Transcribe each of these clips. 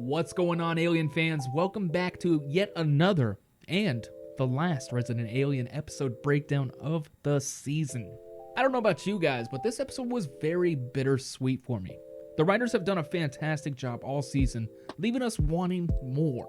What's going on, Alien fans? Welcome back to yet another and the last Resident Alien episode breakdown of the season. I don't know about you guys, but this episode was very bittersweet for me. The writers have done a fantastic job all season, leaving us wanting more.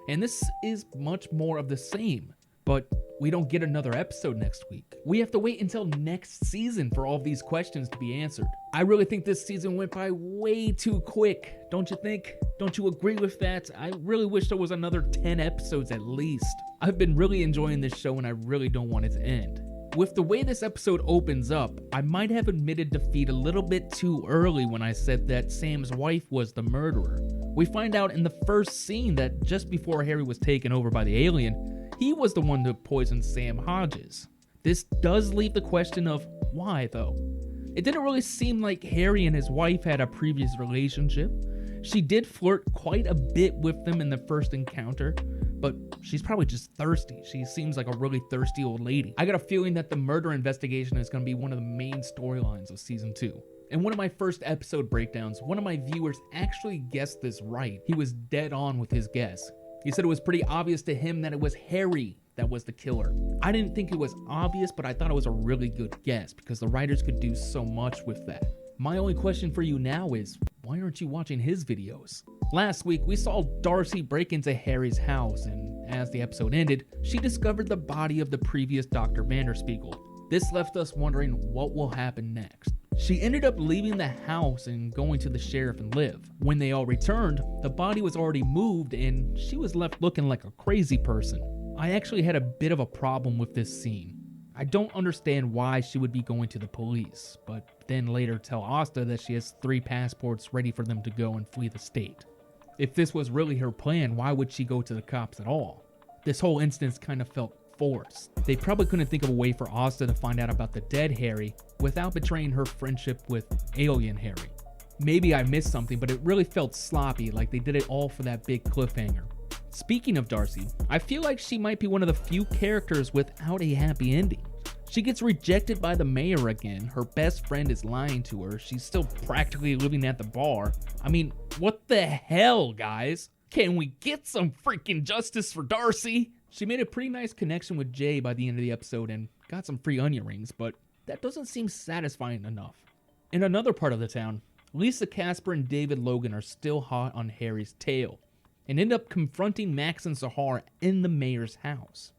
And this is much more of the same, but we don't get another episode next week. We have to wait until next season for all of these questions to be answered. I really think this season went by way too quick, don't you think? Don't you agree with that? I really wish there was another 10 episodes at least. I've been really enjoying this show and I really don't want it to end. With the way this episode opens up, I might have admitted defeat a little bit too early when I said that Sam's wife was the murderer. We find out in the first scene that just before Harry was taken over by the alien, he was the one to poison Sam Hodges. This does leave the question of why though. It didn't really seem like Harry and his wife had a previous relationship. She did flirt quite a bit with them in the first encounter, but she's probably just thirsty. She seems like a really thirsty old lady. I got a feeling that the murder investigation is going to be one of the main storylines of season 2. In one of my first episode breakdowns, one of my viewers actually guessed this right. He was dead on with his guess. He said it was pretty obvious to him that it was Harry that was the killer. I didn't think it was obvious, but I thought it was a really good guess because the writers could do so much with that. My only question for you now is, why aren't you watching his videos? Last week, we saw Darcy break into Harry's house, and as the episode ended, she discovered the body of the previous Dr. Vanderspiegel. This left us wondering what will happen next. She ended up leaving the house and going to the sheriff and live. When they all returned, the body was already moved and she was left looking like a crazy person. I actually had a bit of a problem with this scene. I don't understand why she would be going to the police, but then later tell Asta that she has 3 passports ready for them to go and flee the state. If this was really her plan, why would she go to the cops at all? This whole instance kind of felt forced. They probably couldn't think of a way for Asta to find out about the dead Harry without betraying her friendship with alien Harry. Maybe I missed something, but it really felt sloppy, like they did it all for that big cliffhanger. Speaking of Darcy, I feel like she might be one of the few characters without a happy ending. She gets rejected by the mayor again, her best friend is lying to her, she's still practically living at the bar. I mean, what the hell, guys? Can we get some freaking justice for Darcy? She made a pretty nice connection with Jay by the end of the episode and got some free onion rings, but that doesn't seem satisfying enough. In another part of the town, Lisa Casper and David Logan are still hot on Harry's tail and end up confronting Max and Sahar in the mayor's house.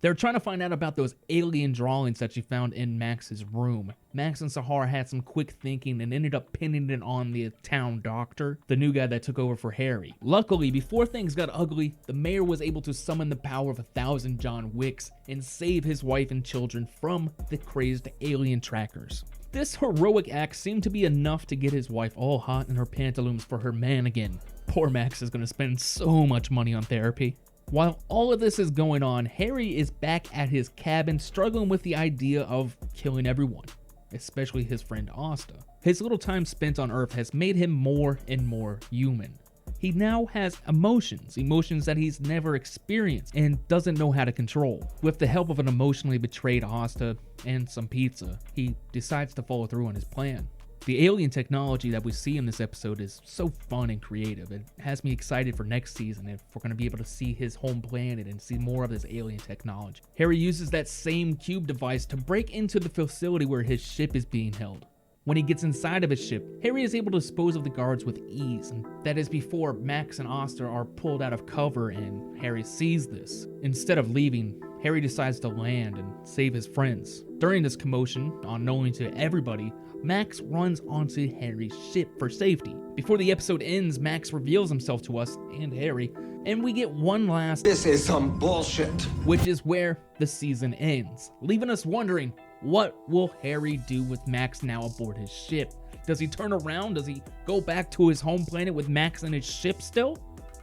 They're trying to find out about those alien drawings that she found in Max's room. Max and Sahar had some quick thinking and ended up pinning it on the town doctor, the new guy that took over for Harry. Luckily, before things got ugly, the mayor was able to summon the power of 1,000 John Wicks and save his wife and children from the crazed alien trackers. This heroic act seemed to be enough to get his wife all hot in her pantaloons for her man again. Poor Max is going to spend so much money on therapy. While all of this is going on, Harry is back at his cabin struggling with the idea of killing everyone, especially his friend Asta. His little time spent on Earth has made him more and more human. He now has emotions that he's never experienced and doesn't know how to control. With the help of an emotionally betrayed Asta and some pizza, he decides to follow through on his plan. The alien technology that we see in this episode is so fun and creative. It has me excited for next season if we're going to be able to see his home planet and see more of this alien technology. Harry uses that same cube device to break into the facility where his ship is being held. When he gets inside of his ship, Harry is able to dispose of the guards with ease, and that is before Max and Asta are pulled out of cover and Harry sees this. Instead of leaving, Harry decides to land and save his friends. During this commotion, unknowing to everybody, Max runs onto Harry's ship for safety. Before the episode ends, Max reveals himself to us and Harry, and we get one last "This is some bullshit," which is where the season ends, leaving us wondering, what will Harry do with Max now aboard his ship? Does he turn around? Does he go back to his home planet with Max and his ship still?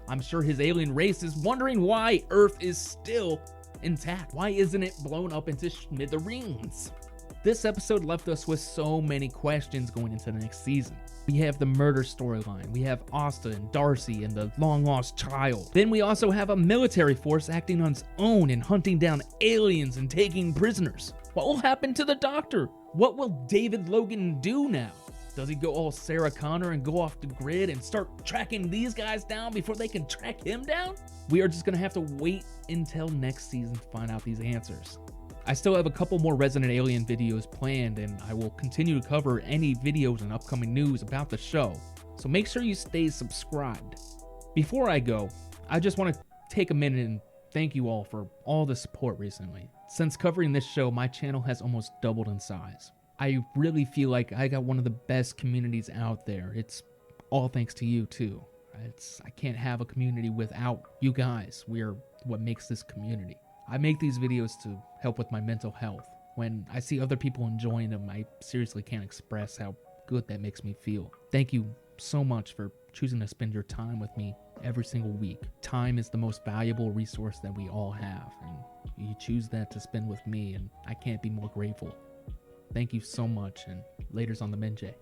I'm sure his alien race is wondering why Earth is still intact. Why isn't it blown up into smithereens? This episode left us with so many questions going into the next season. We have the murder storyline, we have Asta and Darcy and the long-lost child. Then we also have a military force acting on its own and hunting down aliens and taking prisoners. What will happen to the doctor? What will David Logan do now? Does he go all Sarah Connor and go off the grid and start tracking these guys down before they can track him down? We are just gonna have to wait until next season to find out these answers. I still have a couple more Resident Alien videos planned, and I will continue to cover any videos and upcoming news about the show, so make sure you stay subscribed. Before I go, I just want to take a minute and thank you all for all the support recently. Since covering this show, my channel has almost doubled in size. I really feel like I got one of the best communities out there. It's all thanks to you too. I can't have a community without you guys. We are what makes this community. I make these videos to help with my mental health. When I see other people enjoying them, I seriously can't express how good that makes me feel. Thank you so much for choosing to spend your time with me every single week. Time is the most valuable resource that we all have, and you choose that to spend with me, and I can't be more grateful. Thank you so much, and laters on the Minjay.